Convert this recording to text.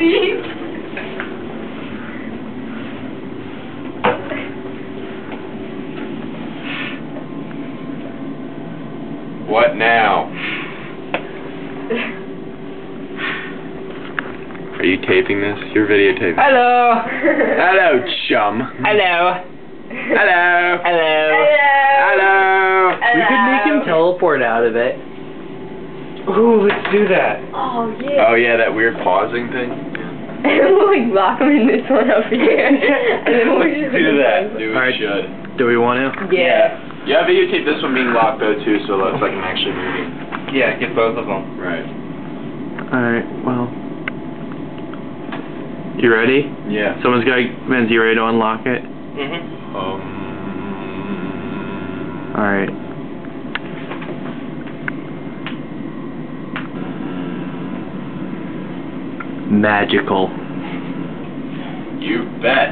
Beep. What now? Are you taping this? You're videotaping. Hello. Hello, chum. Hello. Hello. Hello. Hello. We could make him teleport out of it. Ooh, let's do that. Oh, yeah. Oh, yeah, that weird pausing thing. And we'll like lock him in this one up here. And then we'll Let's do that. Do we Alright. should. Do we want to? Yeah. Yeah, videotape this one being locked though too, so it looks like I'm actually moving. Yeah, get both of them. Right. Alright, well. You ready? Yeah. Someone's got Vince, you ready to unlock it? Mm-hmm. Alright. Magical. You bet.